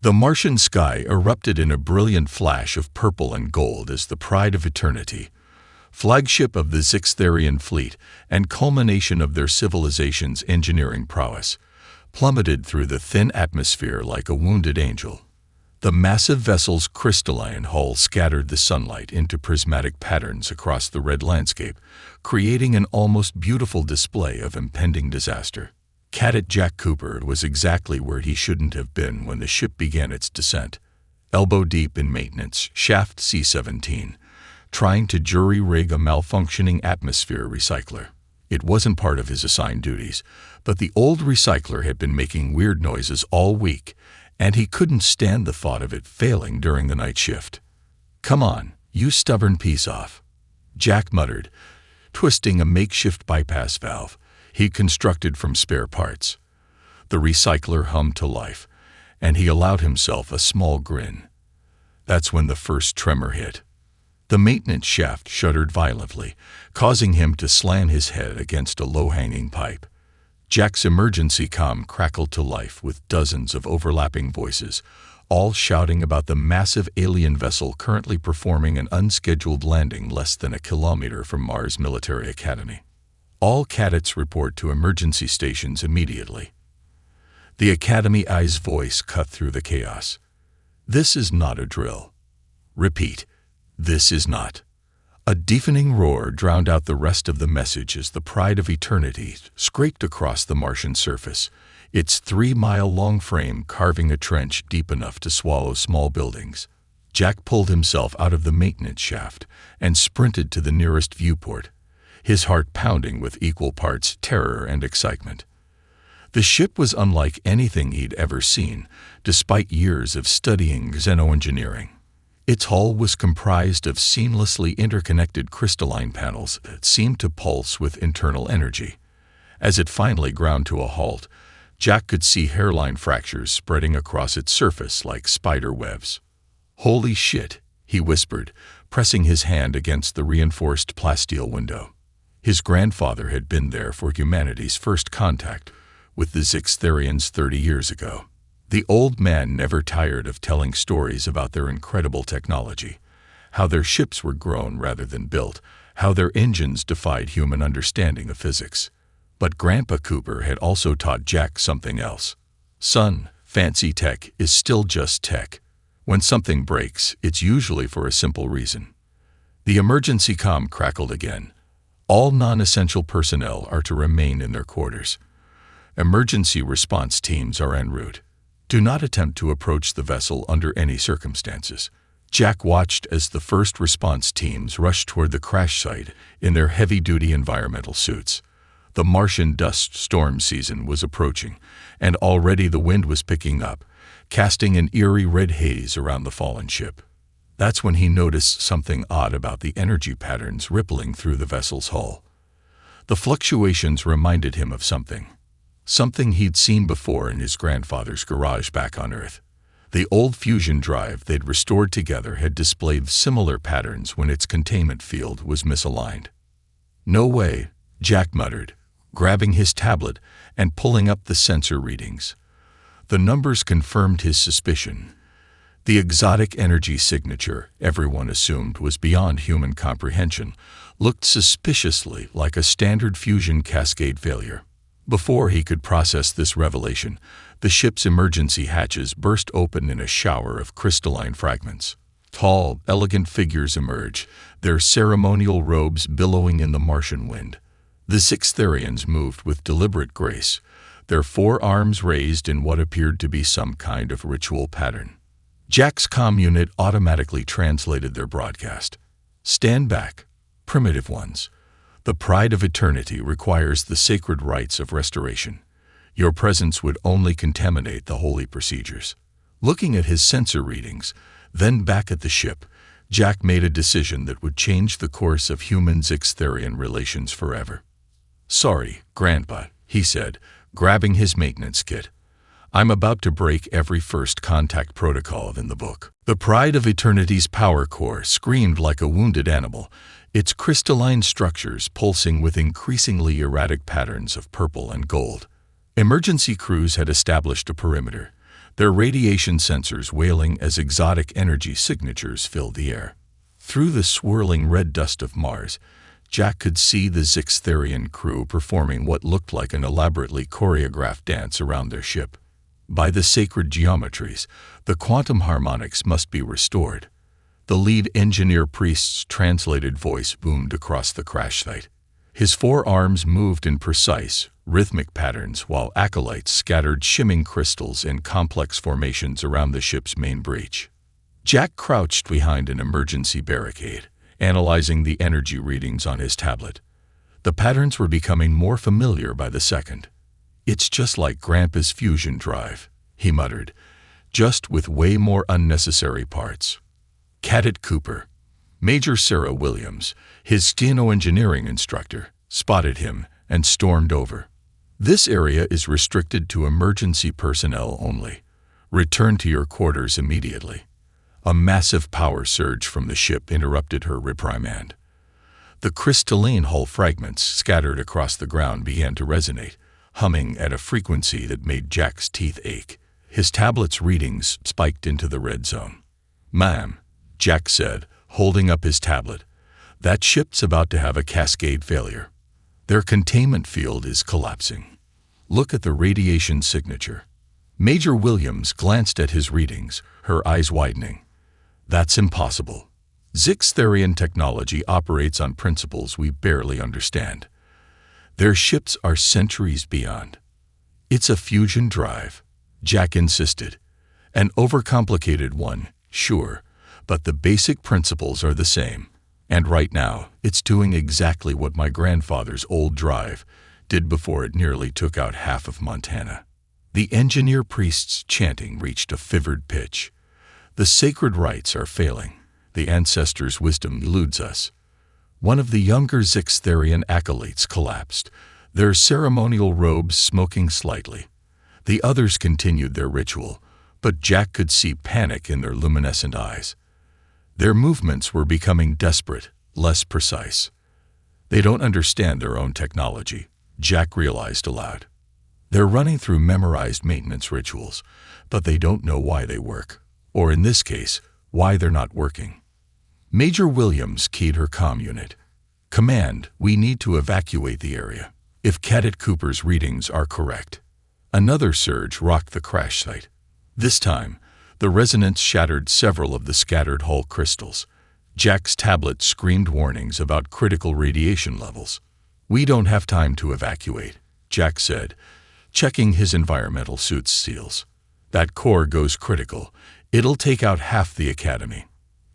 The Martian sky erupted in a brilliant flash of purple and gold as the Pride of Eternity, flagship of the Zixtherian fleet and culmination of their civilization's engineering prowess, plummeted through the thin atmosphere like a wounded angel. The massive vessel's crystalline hull scattered the sunlight into prismatic patterns across the red landscape, creating an almost beautiful display of impending disaster. Cadet Jack Cooper was exactly where he shouldn't have been when the ship began its descent, elbow-deep in maintenance, shaft C-17, trying to jury-rig a malfunctioning atmosphere recycler. It wasn't part of his assigned duties, but the old recycler had been making weird noises all week, and he couldn't stand the thought of it failing during the night shift. "Come on, you stubborn piece-off," Jack muttered, twisting a makeshift bypass valve he constructed from spare parts. The recycler hummed to life, and he allowed himself a small grin. That's when the first tremor hit. The maintenance shaft shuddered violently, causing him to slam his head against a low-hanging pipe. Jack's emergency comm crackled to life with dozens of overlapping voices, all shouting about the massive alien vessel currently performing an unscheduled landing less than a kilometer from Mars Military Academy. All cadets report to emergency stations immediately. The Academy Eye's voice cut through the chaos. "This is not a drill. Repeat, this is not." A deafening roar drowned out the rest of the message as the Pride of Eternity scraped across the Martian surface, its 3-mile-long frame carving a trench deep enough to swallow small buildings. Jack pulled himself out of the maintenance shaft and sprinted to the nearest viewport, his heart pounding with equal parts terror and excitement. The ship was unlike anything he'd ever seen, despite years of studying xenoengineering. Its hull was comprised of seamlessly interconnected crystalline panels that seemed to pulse with internal energy. As it finally ground to a halt, Jack could see hairline fractures spreading across its surface like spider webs. "Holy shit," he whispered, pressing his hand against the reinforced plasteel window. His grandfather had been there for humanity's first contact with the Zixtherians 30 years ago. The old man never tired of telling stories about their incredible technology, how their ships were grown rather than built, how their engines defied human understanding of physics. But Grandpa Cooper had also taught Jack something else. "Son, fancy tech is still just tech. When something breaks, it's usually for a simple reason." The emergency comm crackled again. "All non-essential personnel are to remain in their quarters. Emergency response teams are en route. Do not attempt to approach the vessel under any circumstances." Jack watched as the first response teams rushed toward the crash site in their heavy-duty environmental suits. The Martian dust storm season was approaching, and already the wind was picking up, casting an eerie red haze around the fallen ship. That's when he noticed something odd about the energy patterns rippling through the vessel's hull. The fluctuations reminded him of something he'd seen before in his grandfather's garage back on Earth. The old fusion drive they'd restored together had displayed similar patterns when its containment field was misaligned. "No way," Jack muttered, grabbing his tablet and pulling up the sensor readings. The numbers confirmed his suspicion. The exotic energy signature everyone assumed was beyond human comprehension looked suspiciously like a standard fusion cascade failure. Before he could process this revelation, the ship's emergency hatches burst open in a shower of crystalline fragments. Tall, elegant figures emerged, their ceremonial robes billowing in the Martian wind. The Zixtherians moved with deliberate grace, their forearms raised in what appeared to be some kind of ritual pattern. Jack's comm unit automatically translated their broadcast. "Stand back, primitive ones. The Pride of Eternity requires the sacred rites of restoration. Your presence would only contaminate the holy procedures." Looking at his sensor readings, then back at the ship, Jack made a decision that would change the course of human-Zixtherian relations forever. "Sorry, Grandpa," he said, grabbing his maintenance kit. "I'm about to break every first contact protocol in the book." The Pride of Eternity's power core screamed like a wounded animal, its crystalline structures pulsing with increasingly erratic patterns of purple and gold. Emergency crews had established a perimeter, their radiation sensors wailing as exotic energy signatures filled the air. Through the swirling red dust of Mars, Jack could see the Zixtherian crew performing what looked like an elaborately choreographed dance around their ship. By the sacred geometries, the quantum harmonics must be restored. The lead engineer priest's translated voice boomed across the crash site. His forearms moved in precise, rhythmic patterns while acolytes scattered shimming crystals in complex formations around the ship's main breach. Jack crouched behind an emergency barricade, analyzing the energy readings on his tablet. The patterns were becoming more familiar by the second. "It's just like Grandpa's fusion drive," he muttered, "just with way more unnecessary parts." Cadet Cooper, Major Sarah Williams, his steno-engineering instructor, spotted him and stormed over. "This area is restricted to emergency personnel only. Return to your quarters immediately." A massive power surge from the ship interrupted her reprimand. The crystalline hull fragments scattered across the ground began to resonate, humming at a frequency that made Jack's teeth ache. His tablet's readings spiked into the red zone. "Ma'am," Jack said, holding up his tablet, "that ship's about to have a cascade failure. Their containment field is collapsing. Look at the radiation signature." Major Williams glanced at his readings, her eyes widening. "That's impossible. Zixtherian technology operates on principles we barely understand. Their ships are centuries beyond." "It's a fusion drive," Jack insisted. "An overcomplicated one, sure, but the basic principles are the same. And right now, it's doing exactly what my grandfather's old drive did before it nearly took out half of Montana." The engineer priest's chanting reached a fevered pitch. "The sacred rites are failing. The ancestors' wisdom eludes us." One of the younger Zixtherian acolytes collapsed, their ceremonial robes smoking slightly. The others continued their ritual, but Jack could see panic in their luminescent eyes. Their movements were becoming desperate, less precise. "They don't understand their own technology," Jack realized aloud. "They're running through memorized maintenance rituals, but they don't know why they work. Or in this case, why they're not working." Major Williams keyed her comm unit. "Command, we need to evacuate the area, if Cadet Cooper's readings are correct." Another surge rocked the crash site. This time, the resonance shattered several of the scattered hull crystals. Jack's tablet screamed warnings about critical radiation levels. "We don't have time to evacuate," Jack said, checking his environmental suit's seals. "That core goes critical. It'll take out half the academy."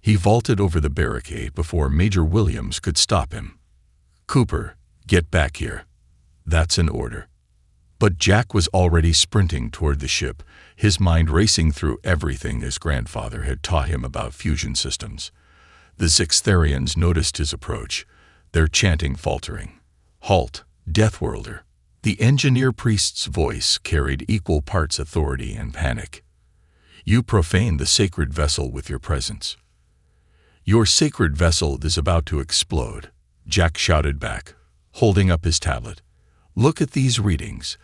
He vaulted over the barricade before Major Williams could stop him. "Cooper, get back here." "That's an order." But Jack was already sprinting toward the ship, his mind racing through everything his grandfather had taught him about fusion systems. The Zixtherians noticed his approach, their chanting faltering. "Halt, Deathworlder." The engineer priest's voice carried equal parts authority and panic. "You profane the sacred vessel with your presence." "Your sacred vessel is about to explode," Jack shouted back, holding up his tablet. "Look at these readings.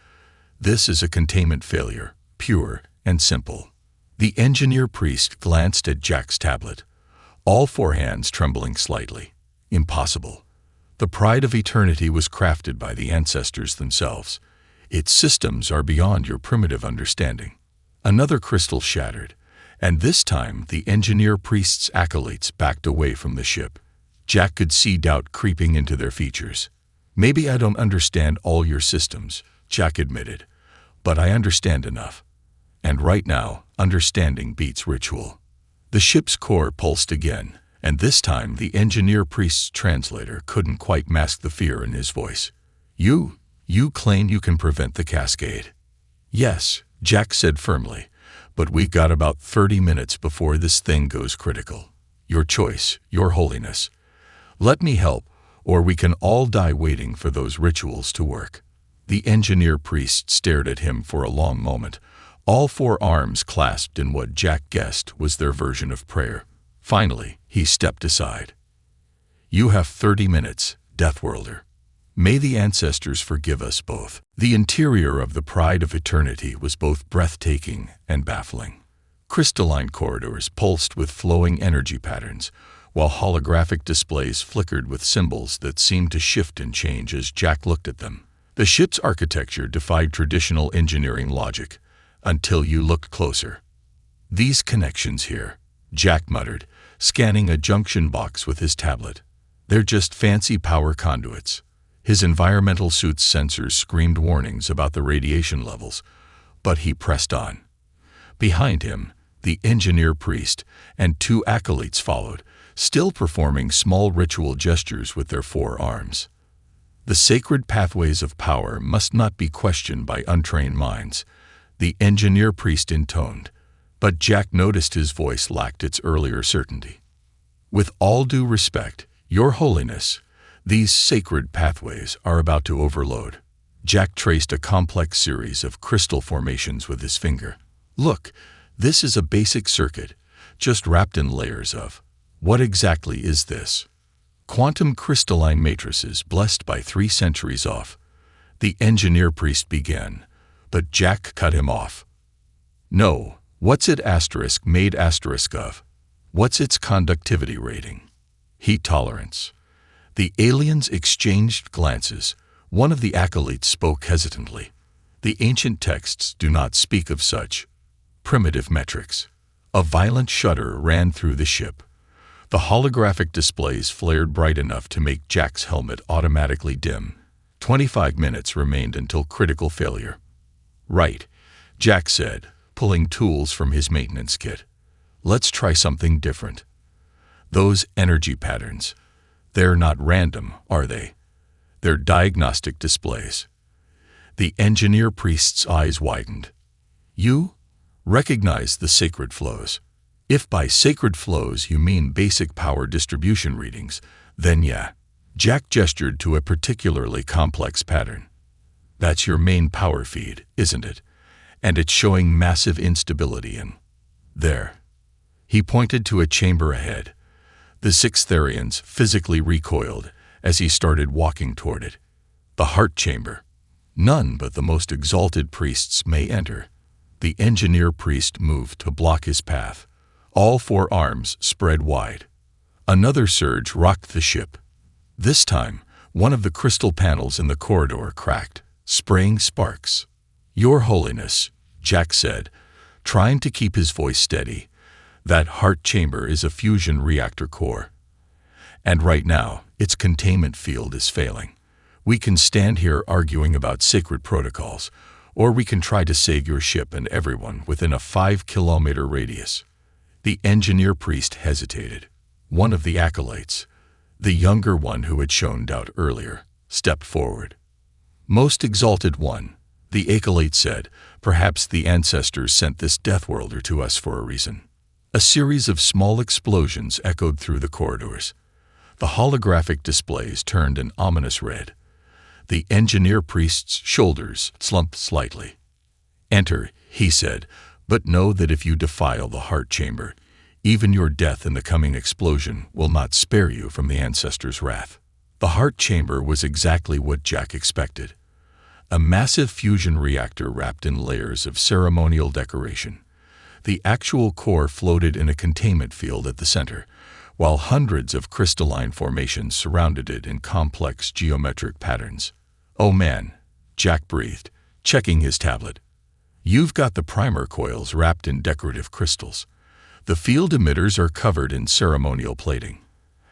This is a containment failure, pure and simple." The engineer priest glanced at Jack's tablet, all four hands trembling slightly. "Impossible. The pride of eternity was crafted by the ancestors themselves. Its systems are beyond your primitive understanding." Another crystal shattered, and this time the engineer priest's acolytes backed away from the ship. Jack could see doubt creeping into their features. "Maybe I don't understand all your systems," Jack admitted, "but I understand enough. And right now, understanding beats ritual." The ship's core pulsed again, and this time the engineer priest's translator couldn't quite mask the fear in his voice. You claim you can prevent the cascade." "Yes," Jack said firmly, "but we've got about 30 minutes before this thing goes critical. Your choice, Your Holiness. Let me help, or we can all die waiting for those rituals to work." The engineer priest stared at him for a long moment, all four arms clasped in what Jack guessed was their version of prayer. Finally, he stepped aside. "You have 30 minutes, Deathworlder." May the ancestors forgive us both. The interior of the Pride of Eternity was both breathtaking and baffling. Crystalline corridors pulsed with flowing energy patterns, while holographic displays flickered with symbols that seemed to shift and change as Jack looked at them. The ship's architecture defied traditional engineering logic, until you looked closer. These connections here, Jack muttered, scanning a junction box with his tablet. They're just fancy power conduits. His environmental suit's sensors screamed warnings about the radiation levels, but he pressed on. Behind him, the engineer priest and two acolytes followed, still performing small ritual gestures with their forearms. The sacred pathways of power must not be questioned by untrained minds, the engineer priest intoned, but Jack noticed his voice lacked its earlier certainty. With all due respect, Your Holiness, these sacred pathways are about to overload. Jack traced a complex series of crystal formations with his finger. Look, this is a basic circuit, just wrapped in layers of. What exactly is this? Quantum crystalline matrices blessed by 3 centuries off. The engineer priest began, but Jack cut him off. No, what's it made of? What's its conductivity rating? Heat tolerance. The aliens exchanged glances. One of the acolytes spoke hesitantly. The ancient texts do not speak of such primitive metrics. A violent shudder ran through the ship. The holographic displays flared bright enough to make Jack's helmet automatically dim. 25 minutes remained until critical failure. Right, Jack said, pulling tools from his maintenance kit. Let's try something different. Those energy patterns, they're not random, are they? They're diagnostic displays. The engineer priest's eyes widened. You recognize the sacred flows. If by sacred flows you mean basic power distribution readings, then yeah. Jack gestured to a particularly complex pattern. That's your main power feed, isn't it? And it's showing massive instability in there. He pointed to a chamber ahead. The 6 Therians physically recoiled as he started walking toward it. The heart chamber. None but the most exalted priests may enter. The engineer priest moved to block his path. All 4 arms spread wide. Another surge rocked the ship. This time, one of the crystal panels in the corridor cracked, spraying sparks. Your Holiness, Jack said, trying to keep his voice steady. That heart chamber is a fusion reactor core. And right now, its containment field is failing. We can stand here arguing about sacred protocols, or we can try to save your ship and everyone within a 5-kilometer radius. The engineer priest hesitated. One of the acolytes, the younger one who had shown doubt earlier, stepped forward. Most exalted one, the acolyte said, perhaps the ancestors sent this Deathworlder to us for a reason. A series of small explosions echoed through the corridors. The holographic displays turned an ominous red. The engineer priest's shoulders slumped slightly. Enter, he said, but know that if you defile the heart chamber, even your death in the coming explosion will not spare you from the ancestors' wrath. The heart chamber was exactly what Jack expected. A massive fusion reactor wrapped in layers of ceremonial decoration. The actual core floated in a containment field at the center, while hundreds of crystalline formations surrounded it in complex geometric patterns. Oh man, Jack breathed, checking his tablet. You've got the primer coils wrapped in decorative crystals. The field emitters are covered in ceremonial plating.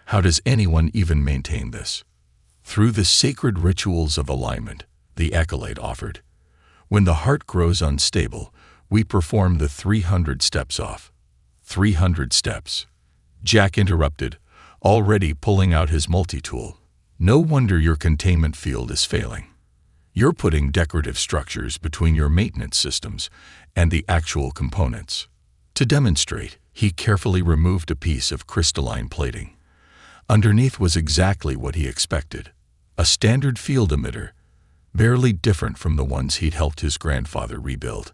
How does anyone even maintain this? Through the sacred rituals of alignment, the acolyte offered. When the heart grows unstable, we perform the 300 steps off. 300 steps. Jack interrupted, already pulling out his multi-tool. No wonder your containment field is failing. You're putting decorative structures between your maintenance systems and the actual components. To demonstrate, he carefully removed a piece of crystalline plating. Underneath was exactly what he expected. A standard field emitter, barely different from the ones he'd helped his grandfather rebuild.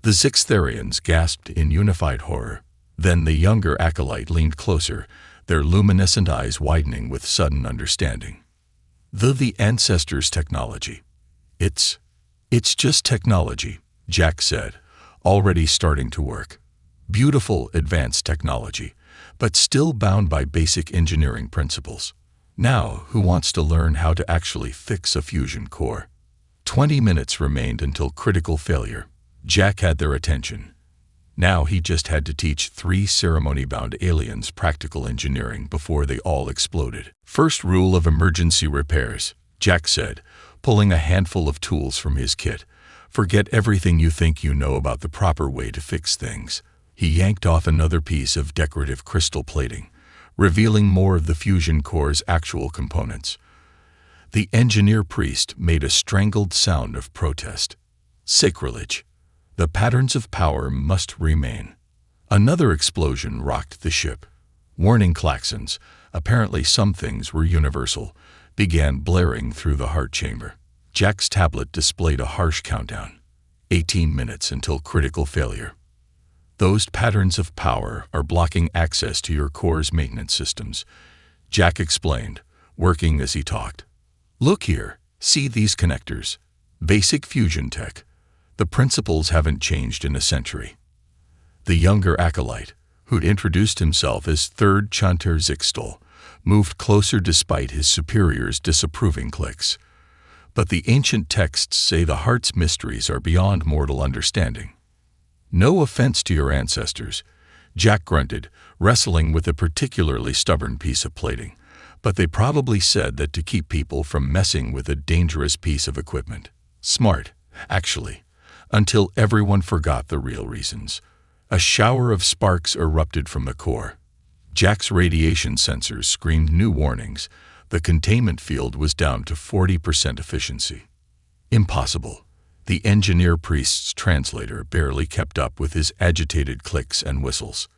The 6 Therians gasped in unified horror. Then the younger acolyte leaned closer, their luminescent eyes widening with sudden understanding. The ancestors' technology. It's just technology, Jack said, already starting to work. Beautiful, advanced technology, but still bound by basic engineering principles. Now, who wants to learn how to actually fix a fusion core? 20 minutes remained until critical failure. Jack had their attention. Now he just had to teach 3 ceremony-bound aliens practical engineering before they all exploded. First rule of emergency repairs, Jack said, pulling a handful of tools from his kit. Forget everything you think you know about the proper way to fix things. He yanked off another piece of decorative crystal plating, revealing more of the fusion core's actual components. The engineer priest made a strangled sound of protest. Sacrilege. The patterns of power must remain. Another explosion rocked the ship. Warning klaxons, apparently some things were universal, began blaring through the heart chamber. Jack's tablet displayed a harsh countdown. 18 minutes until critical failure. Those patterns of power are blocking access to your core's maintenance systems, Jack explained, working as he talked. Look here, see these connectors. Basic fusion tech. The principles haven't changed in a century. The younger acolyte, who'd introduced himself as Third Chanter Zixtal, moved closer despite his superior's disapproving clicks. But the ancient texts say the heart's mysteries are beyond mortal understanding. No offense to your ancestors, Jack grunted, wrestling with a particularly stubborn piece of plating, but they probably said that to keep people from messing with a dangerous piece of equipment. Smart, actually, until everyone forgot the real reasons. A shower of sparks erupted from the core. Jack's radiation sensors screamed new warnings. The containment field was down to 40% efficiency. Impossible. The engineer priest's translator barely kept up with his agitated clicks and whistles.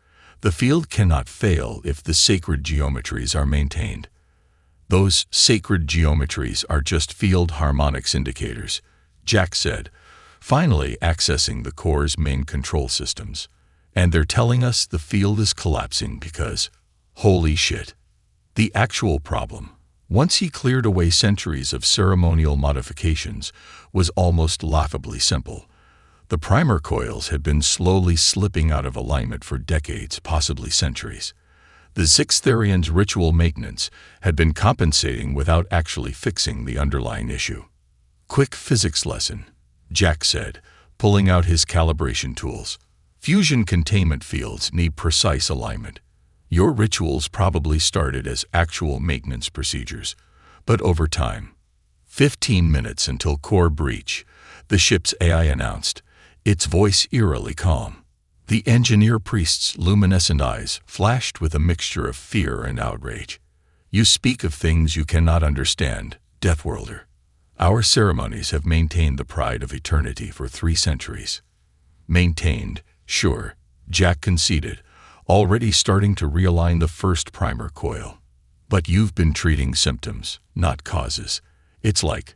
The field cannot fail if the sacred geometries are maintained. Those sacred geometries are just field harmonics indicators, Jack said, finally accessing the core's main control systems. And they're telling us the field is collapsing because, holy shit. The actual problem, once he cleared away centuries of ceremonial modifications, was almost laughably simple. The primer coils had been slowly slipping out of alignment for decades, possibly centuries. The Zixtharians' ritual maintenance had been compensating without actually fixing the underlying issue. Quick physics lesson, Jack said, pulling out his calibration tools. Fusion containment fields need precise alignment. Your rituals probably started as actual maintenance procedures, but over time. 15 minutes until core breach, the ship's AI announced, its voice eerily calm. The engineer priest's luminescent eyes flashed with a mixture of fear and outrage. You speak of things you cannot understand, Deathworlder. Our ceremonies have maintained the pride of eternity for 3 centuries. Maintained, sure, Jack conceded, already starting to realign the first primer coil. But you've been treating symptoms, not causes. It's like,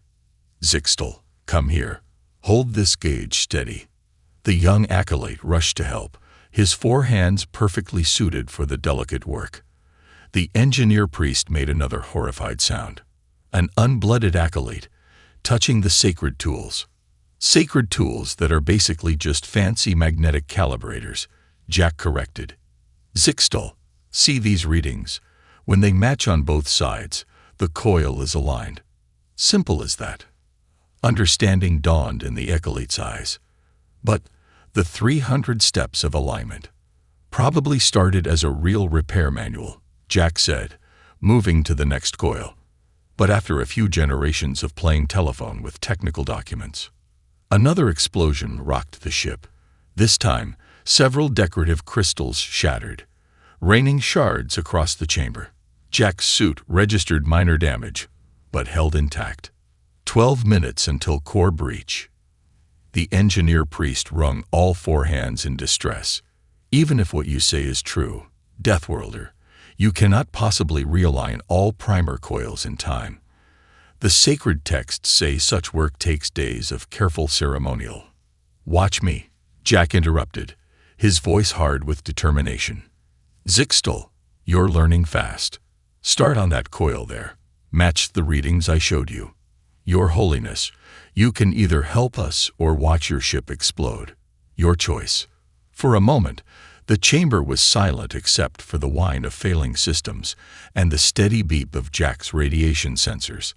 Zixtal, come here. Hold this gauge steady. The young acolyte rushed to help, his 4 hands perfectly suited for the delicate work. The engineer priest made another horrified sound. An unblooded acolyte, touching the sacred tools. Sacred tools that are basically just fancy magnetic calibrators, Jack corrected. Zixtal, see these readings. When they match on both sides, the coil is aligned. Simple as that. Understanding dawned in the acolyte's eyes. But the 300 steps of alignment probably started as a real repair manual, Jack said, moving to the next coil. But after a few generations of playing telephone with technical documents. Another explosion rocked the ship. This time, several decorative crystals shattered, raining shards across the chamber. Jack's suit registered minor damage, but held intact. 12 minutes until core breach. The engineer priest wrung all 4 hands in distress. Even if what you say is true, Deathworlder, you cannot possibly realign all primer coils in time. The sacred texts say such work takes days of careful ceremonial. Watch me, Jack interrupted, his voice hard with determination. Zixtal, you're learning fast. Start on that coil there. matched the readings I showed you. Your Holiness, you can either help us or watch your ship explode. Your choice. For a moment, the chamber was silent except for the whine of failing systems and the steady beep of Jack's radiation sensors.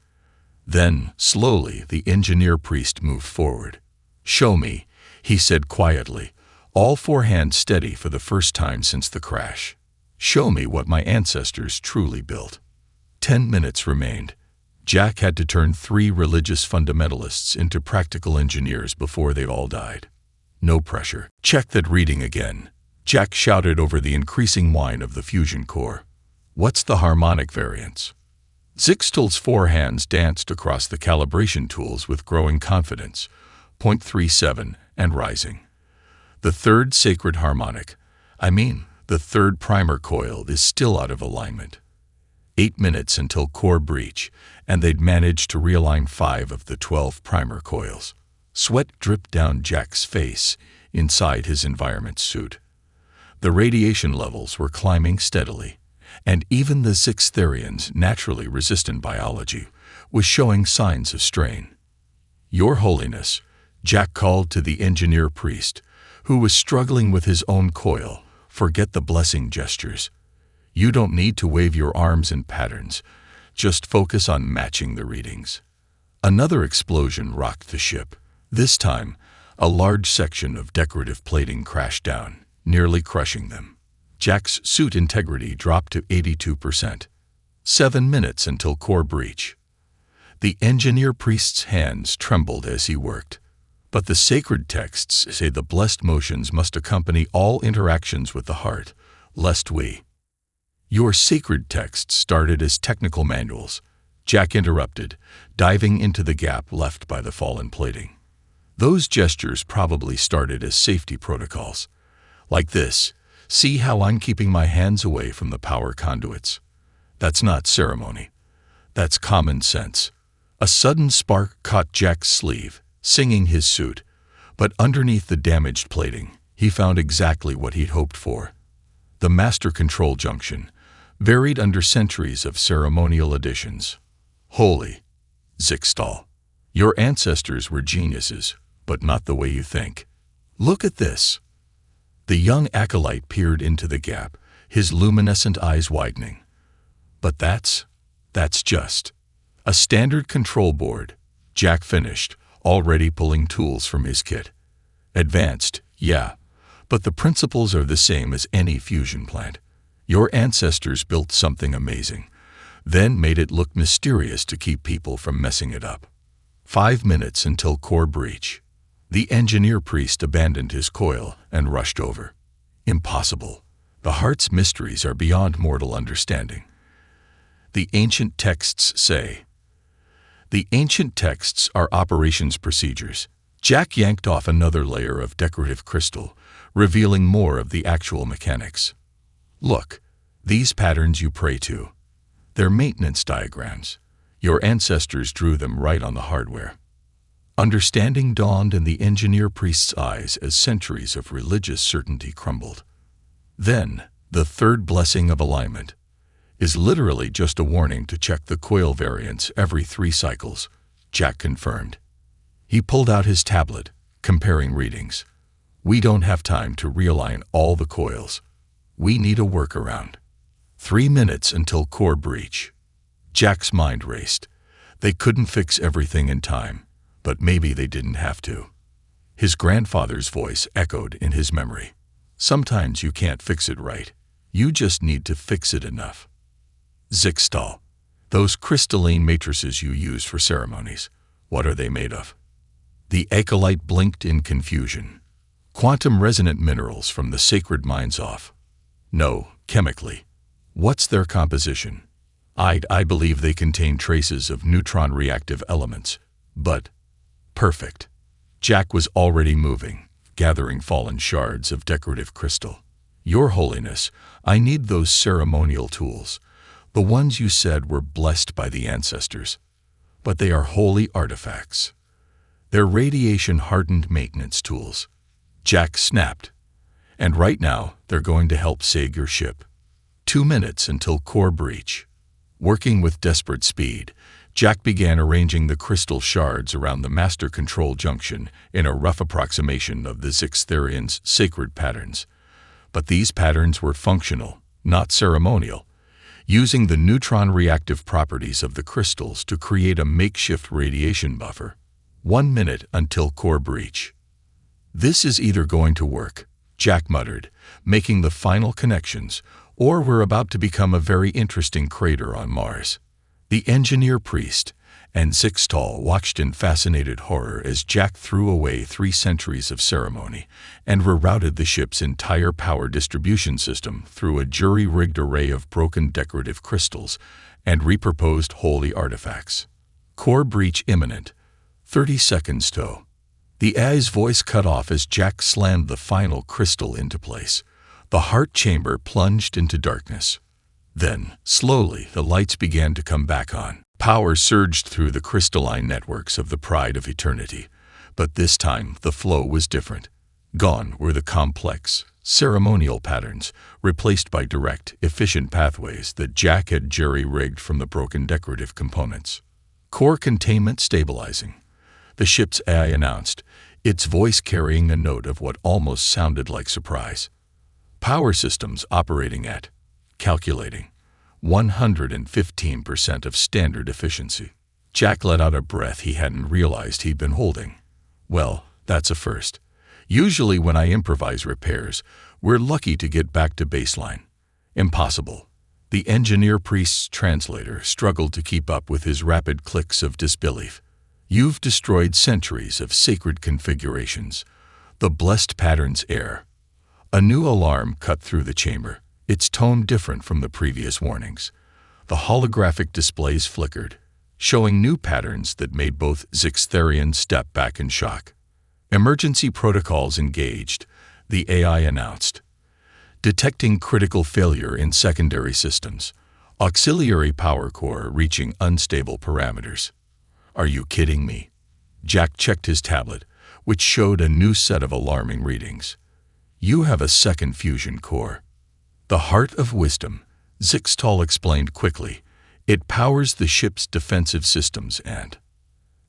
Then, slowly, the engineer priest moved forward. "Show me," he said quietly, all four hands steady for the first time since the crash. "Show me what my ancestors truly built." 10 minutes remained. Jack had to turn 3 religious fundamentalists into practical engineers before they all died. No pressure. "Check that reading again," Jack shouted over the increasing whine of the fusion core. "What's the harmonic variance?" Zixtal's 4 hands danced across the calibration tools with growing confidence. 0.37 and rising. The third sacred harmonic, the third primer coil, is still out of alignment. 8 minutes until core breach, and they'd managed to realign 5 of the 12 primer coils. Sweat dripped down Jack's face inside his environment suit. The radiation levels were climbing steadily, and even the Zixtherian's naturally resistant biology was showing signs of strain. "Your Holiness," Jack called to the engineer priest, who was struggling with his own coil. "Forget the blessing gestures. You don't need to wave your arms in patterns. Just focus on matching the readings." Another explosion rocked the ship. This time, a large section of decorative plating crashed down, nearly crushing them. Jack's suit integrity dropped to 82%. 7 minutes until core breach. The engineer priest's hands trembled as he worked. But the sacred texts say the blessed motions must accompany all interactions with the heart, lest we. "Your sacred texts started as technical manuals," Jack interrupted, diving into the gap left by the fallen plating. "Those gestures probably started as safety protocols. Like this, see how I'm keeping my hands away from the power conduits. That's not ceremony. That's common sense." A sudden spark caught Jack's sleeve, singing his suit, but underneath the damaged plating, he found exactly what he'd hoped for. The master control junction, buried under centuries of ceremonial additions. "Holy Zixtal, your ancestors were geniuses, but not the way you think. Look at this." The young acolyte peered into the gap, his luminescent eyes widening. "But that's just a standard control board," Jack finished, already pulling tools from his kit. "Advanced, yeah, but the principles are the same as any fusion plant. Your ancestors built something amazing, then made it look mysterious to keep people from messing it up." 5 minutes until core breach. The engineer priest abandoned his coil and rushed over. "Impossible. The heart's mysteries are beyond mortal understanding. The ancient texts say." "The ancient texts are operations procedures." Jack yanked off another layer of decorative crystal, revealing more of the actual mechanics. "Look, these patterns you pray to. They're maintenance diagrams. Your ancestors drew them right on the hardware." Understanding dawned in the engineer priest's eyes as centuries of religious certainty crumbled. Then, the third blessing of alignment is literally just a warning to check the coil variance every 3 cycles, Jack confirmed. He pulled out his tablet, comparing readings. "We don't have time to realign all the coils. We need a workaround." 3 minutes until core breach. Jack's mind raced. They couldn't fix everything in time, but maybe they didn't have to. His grandfather's voice echoed in his memory. "Sometimes you can't fix it right. You just need to fix it enough." "Zixtal, those crystalline matrices you use for ceremonies, what are they made of?" The acolyte blinked in confusion. "Quantum resonant minerals from the sacred mines off." "No, chemically. What's their composition?" I believe they contain traces of neutron reactive elements, but..." "Perfect." Jack was already moving, gathering fallen shards of decorative crystal. "Your Holiness, I need those ceremonial tools. The ones you said were blessed by the ancestors. But they are holy artifacts. They're radiation-hardened maintenance tools." Jack snapped. "And right now, they're going to help save your ship. 2 minutes until core breach." Working with desperate speed, Jack began arranging the crystal shards around the master control junction in a rough approximation of the Zixtherian's sacred patterns. But these patterns were functional, not ceremonial, using the neutron-reactive properties of the crystals to create a makeshift radiation buffer. 1 minute until core breach. "This is either going to work," Jack muttered, making the final connections, "or we're about to become a very interesting crater on Mars." The engineer priest and Zixtal watched in fascinated horror as Jack threw away 3 centuries of ceremony and rerouted the ship's entire power distribution system through a jury-rigged array of broken decorative crystals and repurposed holy artifacts. Core breach imminent. 30 seconds to. The AI's voice cut off as Jack slammed the final crystal into place. The heart chamber plunged into darkness. Then, slowly, the lights began to come back on. Power surged through the crystalline networks of the Pride of Eternity, but this time the flow was different. Gone were the complex, ceremonial patterns, replaced by direct, efficient pathways that Jack had jury-rigged from the broken decorative components. Core containment stabilizing, the ship's AI announced, its voice carrying a note of what almost sounded like surprise. Power systems operating at, calculating, 115% of standard efficiency. Jack let out a breath he hadn't realized he'd been holding. Well, that's a first. Usually when I improvise repairs, we're lucky to get back to baseline. Impossible. The engineer priest's translator struggled to keep up with his rapid clicks of disbelief. "You've destroyed centuries of sacred configurations. The blessed patterns err." A new alarm cut through the chamber, its tone different from the previous warnings. The holographic displays flickered, showing new patterns that made both Zixtherians step back in shock. "Emergency protocols engaged," the AI announced. "Detecting critical failure in secondary systems. Auxiliary power core reaching unstable parameters." "Are you kidding me?" Jack checked his tablet, which showed a new set of alarming readings. "You have a second fusion core." "The Heart of Wisdom," Zixtal explained quickly. "It powers the ship's defensive systems and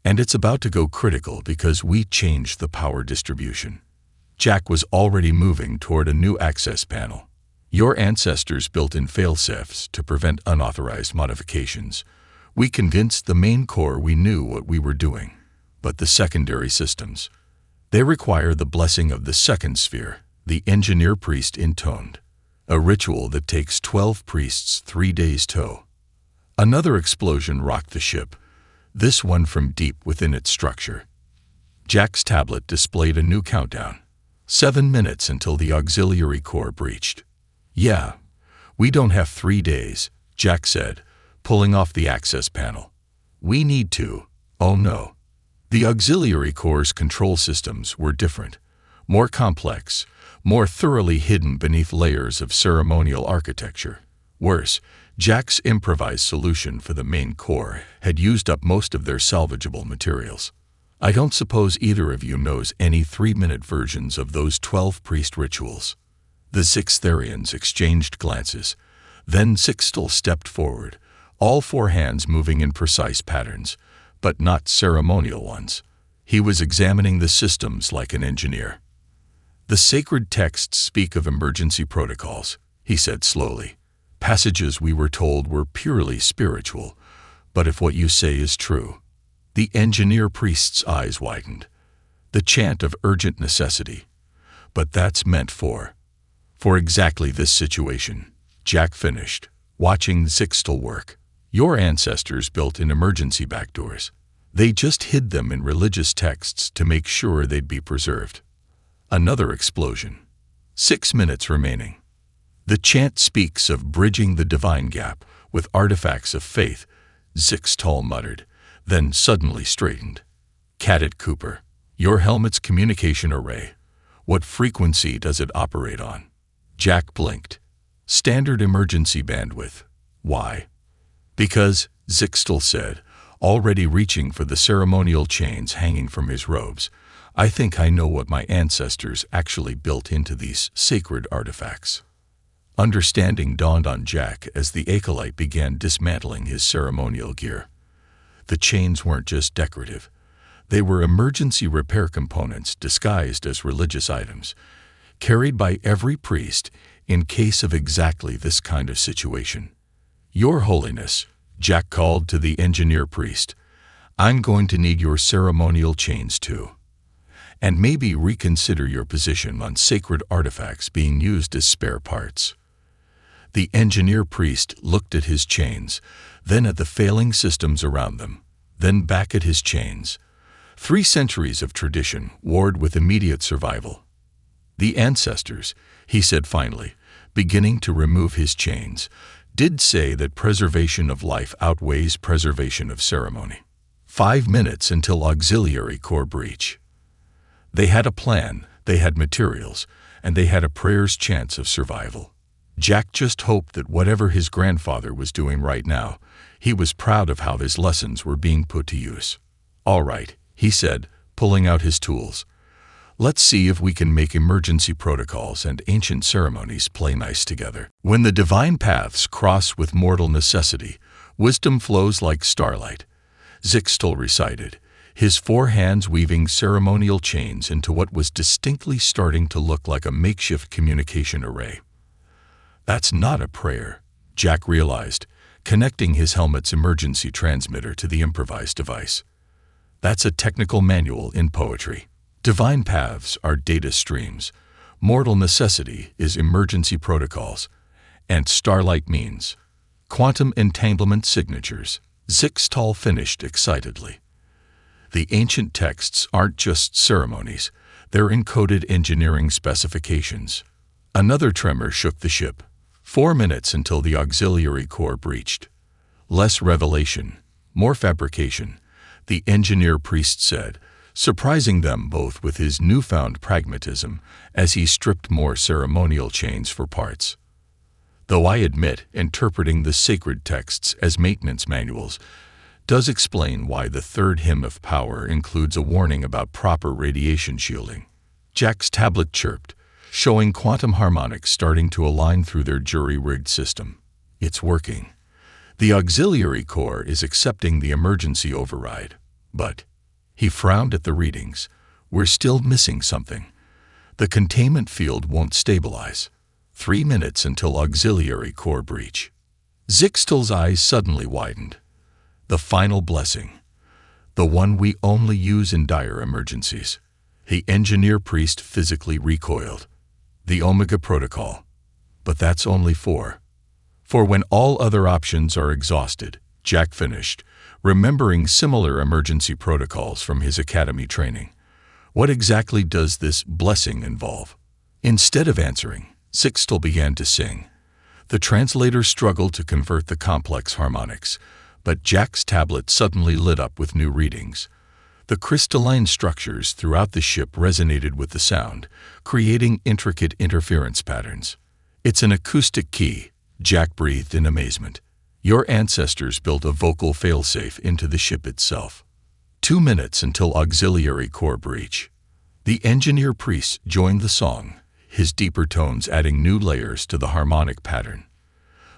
it's about to go critical because we changed the power distribution." Jack was already moving toward a new access panel. "Your ancestors built in failsafes to prevent unauthorized modifications. We convinced the main core we knew what we were doing. But the secondary systems, they require the blessing of the second sphere," the engineer priest intoned. "A ritual that takes 12 priests 3 days to." Another explosion rocked the ship, this one from deep within its structure. Jack's tablet displayed a new countdown. 7 minutes until the auxiliary core breached. "Yeah, we don't have 3 days," Jack said, pulling off the access panel. "We need to." Oh no. The auxiliary core's control systems were different, more complex, more thoroughly hidden beneath layers of ceremonial architecture. Worse, Jack's improvised solution for the main core had used up most of their salvageable materials. "I don't suppose either of you knows any 3-minute versions of those 12 priest rituals." The Zixtherians exchanged glances. Then Zixtal stepped forward, all 4 hands moving in precise patterns, but not ceremonial ones. He was examining the systems like an engineer. "The sacred texts speak of emergency protocols," he said slowly. "Passages we were told were purely spiritual, but if what you say is true..." The engineer priest's eyes widened. "The chant of urgent necessity. But that's meant for exactly this situation," Jack finished, watching Zixtal work. "Your ancestors built in emergency backdoors. They just hid them in religious texts to make sure they'd be preserved." Another explosion. 6 minutes remaining. "The chant speaks of bridging the divine gap with artifacts of faith," Zixtal muttered, then suddenly straightened. "Cadet Cooper, your helmet's communication array. What frequency does it operate on?" Jack blinked. "Standard emergency bandwidth." "Why?" "Because," Zixtal said, already reaching for the ceremonial chains hanging from his robes, "I think I know what my ancestors actually built into these sacred artifacts." Understanding dawned on Jack as the acolyte began dismantling his ceremonial gear. The chains weren't just decorative. They were emergency repair components disguised as religious items, carried by every priest in case of exactly this kind of situation. "Your Holiness," Jack called to the engineer priest, "I'm going to need your ceremonial chains too. And maybe reconsider your position on sacred artifacts being used as spare parts." The engineer priest looked at his chains, then at the failing systems around them, then back at his chains. 3 centuries of tradition warred with immediate survival. "The ancestors," he said finally, beginning to remove his chains, "did say that preservation of life outweighs preservation of ceremony. 5 minutes until auxiliary core breach. They had a plan, they had materials, and they had a prayer's chance of survival." Jack just hoped that whatever his grandfather was doing right now, he was proud of how his lessons were being put to use. "All right," he said, pulling out his tools. "Let's see if we can make emergency protocols and ancient ceremonies play nice together. When the divine paths cross with mortal necessity, wisdom flows like starlight," Zixtel recited, his 4 hands weaving ceremonial chains into what was distinctly starting to look like a makeshift communication array. "That's not a prayer," Jack realized, connecting his helmet's emergency transmitter to the improvised device. "That's a technical manual in poetry. Divine paths are data streams, mortal necessity is emergency protocols, and starlight means quantum entanglement signatures," Zixtal finished excitedly. "The ancient texts aren't just ceremonies, they're encoded engineering specifications." Another tremor shook the ship. 4 minutes until the auxiliary core breached. "Less revelation, more fabrication," the engineer priest said, surprising them both with his newfound pragmatism as he stripped more ceremonial chains for parts. "Though I admit interpreting the sacred texts as maintenance manuals does explain why the 3rd hymn of power includes a warning about proper radiation shielding." Jack's tablet chirped, showing quantum harmonics starting to align through their jury-rigged system. "It's working. The auxiliary core is accepting the emergency override. But," he frowned at the readings, "we're still missing something. The containment field won't stabilize. 3 minutes until auxiliary core breach." Zixtel's eyes suddenly widened. "The final blessing. The one we only use in dire emergencies." The engineer priest physically recoiled. "The Omega Protocol. But that's only for when all other options are exhausted," Jack finished, remembering similar emergency protocols from his academy training. "What exactly does this blessing involve?" Instead of answering, Zixtel began to sing. The translator struggled to convert the complex harmonics, but Jack's tablet suddenly lit up with new readings. The crystalline structures throughout the ship resonated with the sound, creating intricate interference patterns. "It's an acoustic key," Jack breathed in amazement. "Your ancestors built a vocal failsafe into the ship itself." 2 minutes until auxiliary core breach. The engineer priest joined the song, his deeper tones adding new layers to the harmonic pattern.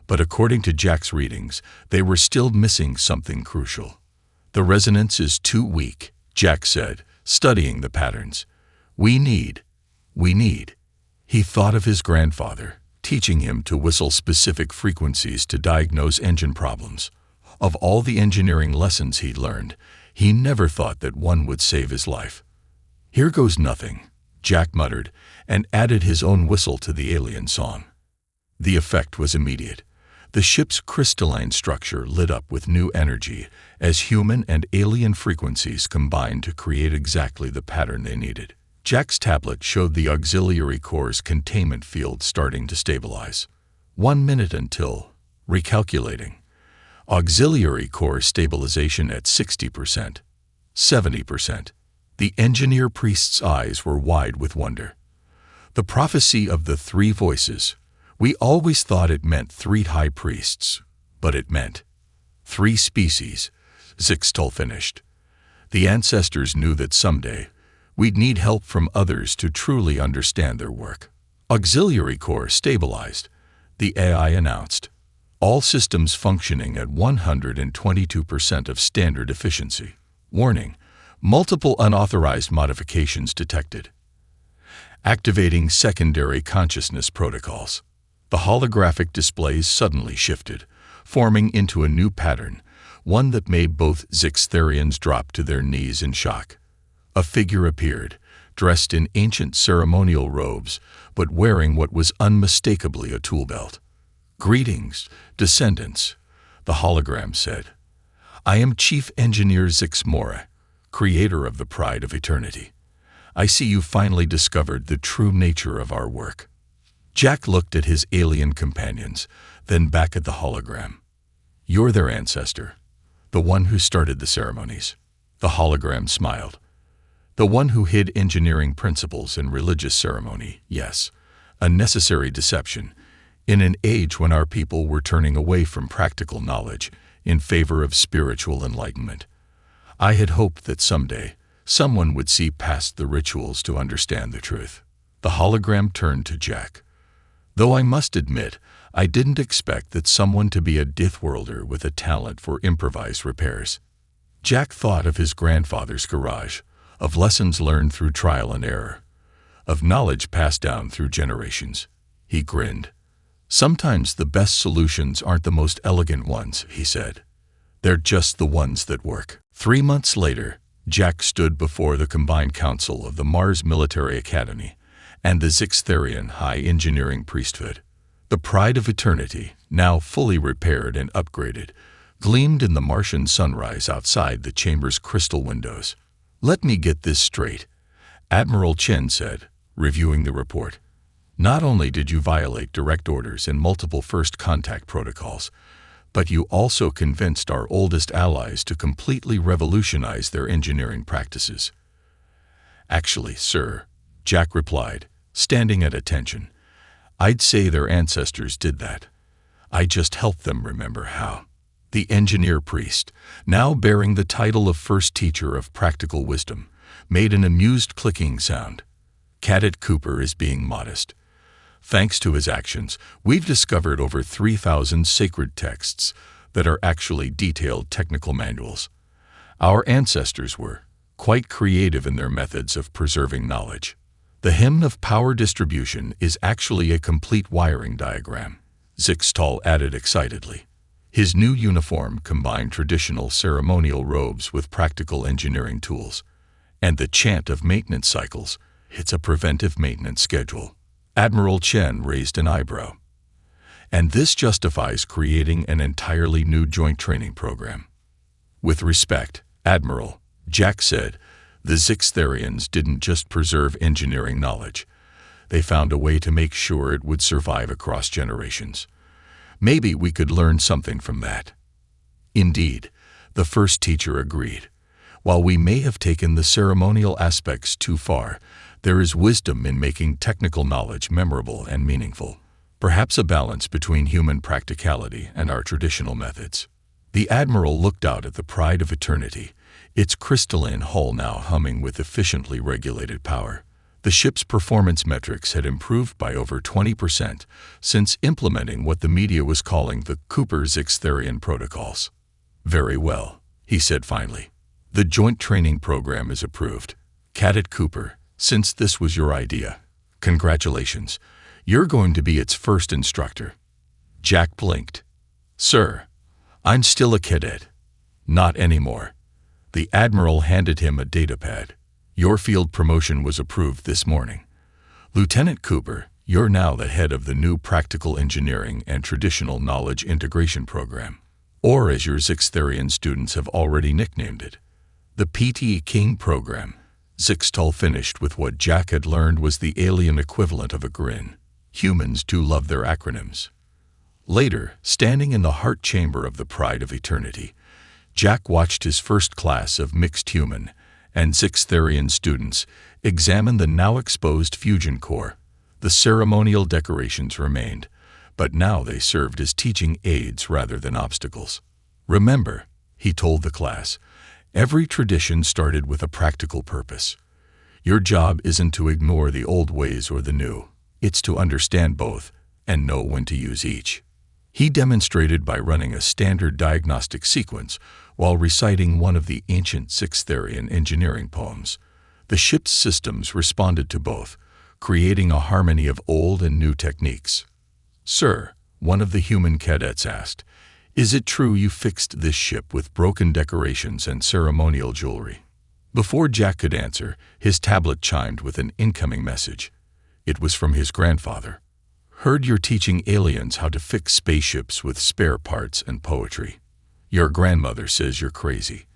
But according to Jack's readings, they were still missing something crucial. "The resonance is too weak," Jack said, studying the patterns. We need. He thought of his grandfather, teaching him to whistle specific frequencies to diagnose engine problems. Of all the engineering lessons he'd learned, he never thought that one would save his life. "Here goes nothing," Jack muttered, and added his own whistle to the alien song. The effect was immediate. The ship's crystalline structure lit up with new energy as human and alien frequencies combined to create exactly the pattern they needed. Jack's tablet showed the auxiliary core's containment field starting to stabilize. 1 minute until, recalculating. Auxiliary core stabilization at 60%, 70%. The engineer priest's eyes were wide with wonder. The prophecy of the 3 voices. We always thought it meant 3 high priests, but it meant 3 species, Zixtel finished. The ancestors knew that someday we'd need help from others to truly understand their work. Auxiliary core stabilized. The AI announced. All systems functioning at 122% of standard efficiency. Warning: multiple unauthorized modifications detected. Activating secondary consciousness protocols. The holographic displays suddenly shifted, forming into a new pattern, one that made both Zixtherians drop to their knees in shock. A figure appeared, dressed in ancient ceremonial robes, but wearing what was unmistakably a tool belt. "Greetings, descendants," the hologram said. "I am Chief Engineer Zixmora, creator of the Pride of Eternity. I see you finally discovered the true nature of our work." Jack looked at his alien companions, then back at the hologram. "You're their ancestor, the one who started the ceremonies." The hologram smiled. "The one who hid engineering principles in religious ceremony, yes, a necessary deception, in an age when our people were turning away from practical knowledge in favor of spiritual enlightenment. I had hoped that someday someone would see past the rituals to understand the truth." The hologram turned to Jack. "Though I must admit, I didn't expect that someone to be a Deathworlder with a talent for improvised repairs." Jack thought of his grandfather's garage, of lessons learned through trial and error, of knowledge passed down through generations. He grinned. "Sometimes the best solutions aren't the most elegant ones," he said. "They're just the ones that work." 3 months later, Jack stood before the combined council of the Mars Military Academy and the Zixtherian High Engineering Priesthood. The Pride of Eternity, now fully repaired and upgraded, gleamed in the Martian sunrise outside the chamber's crystal windows. "Let me get this straight," Admiral Chen said, reviewing the report. "Not only did you violate direct orders and multiple first contact protocols, but you also convinced our oldest allies to completely revolutionize their engineering practices." "Actually, sir," Jack replied, standing at attention, "I'd say their ancestors did that. I just helped them remember how." The engineer priest, now bearing the title of first teacher of practical wisdom, made an amused clicking sound. "Cadet Cooper is being modest. Thanks to his actions, we've discovered over 3,000 sacred texts that are actually detailed technical manuals. Our ancestors were quite creative in their methods of preserving knowledge. The hymn of power distribution is actually a complete wiring diagram," Zixtal added excitedly. His new uniform combined traditional ceremonial robes with practical engineering tools. "And the chant of maintenance cycles, it's a preventive maintenance schedule." Admiral Chen raised an eyebrow. "And this justifies creating an entirely new joint training program." "With respect, Admiral," Jack said, "the Zixtherians didn't just preserve engineering knowledge. They found a way to make sure it would survive across generations. Maybe we could learn something from that." "Indeed," the first teacher agreed. "While we may have taken the ceremonial aspects too far, there is wisdom in making technical knowledge memorable and meaningful. Perhaps a balance between human practicality and our traditional methods." The Admiral looked out at the Pride of Eternity, its crystalline hull now humming with efficiently regulated power. The ship's performance metrics had improved by over 20% since implementing what the media was calling the Cooper-Zixtherian protocols. "Very well," he said finally. "The joint training program is approved. Cadet Cooper, since this was your idea, congratulations. You're going to be its first instructor." Jack blinked. "Sir, I'm still a cadet." "Not anymore." The Admiral handed him a datapad. "Your field promotion was approved this morning. Lieutenant Cooper, you're now the head of the new Practical Engineering and Traditional Knowledge Integration Program, or as your Zixtherian students have already nicknamed it, the PT King Program." Zixtal finished with what Jack had learned was the alien equivalent of a grin. Humans do love their acronyms. Later, standing in the heart chamber of the Pride of Eternity, Jack watched his first class of mixed human and Zixtherian students examine the now exposed fusion core. The ceremonial decorations remained, but now they served as teaching aids rather than obstacles. "Remember," he told the class, "every tradition started with a practical purpose. Your job isn't to ignore the old ways or the new. It's to understand both and know when to use each. He demonstrated by running a standard diagnostic sequence while reciting one of the ancient Sixtherian engineering poems. The ship's systems responded to both, creating a harmony of old and new techniques. "Sir," one of the human cadets asked, "is it true you fixed this ship with broken decorations and ceremonial jewelry?" Before Jack could answer, his tablet chimed with an incoming message. It was from his grandfather. "Heard you're teaching aliens how to fix spaceships with spare parts and poetry. Your grandmother says you're crazy.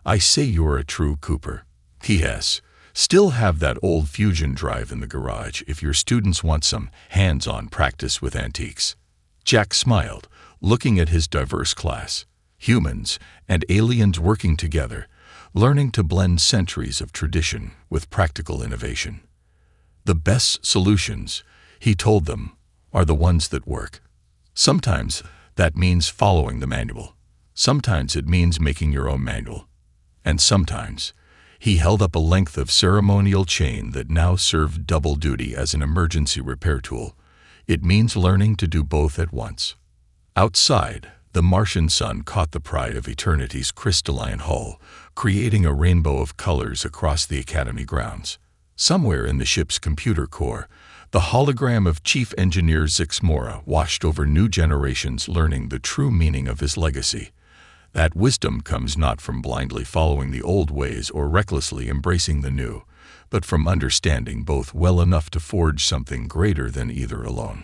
I say you're a true Cooper. P.S. Still have that old fusion drive in the garage if your students want some hands-on practice with antiques." Jack smiled, looking at his diverse class. Humans and aliens working together, learning to blend centuries of tradition with practical innovation. "The best solutions," he told them, "are the ones that work. Sometimes that means following the manual. Sometimes it means making your own manual. And sometimes," he held up a length of ceremonial chain that now served double duty as an emergency repair tool, "it means learning to do both at once." Outside, the Martian sun caught the pride of Eternity's crystalline hull, creating a rainbow of colors across the Academy grounds. Somewhere in the ship's computer core, the hologram of Chief Engineer Zixmora watched over new generations, learning the true meaning of his legacy. That wisdom comes not from blindly following the old ways or recklessly embracing the new, but from understanding both well enough to forge something greater than either alone.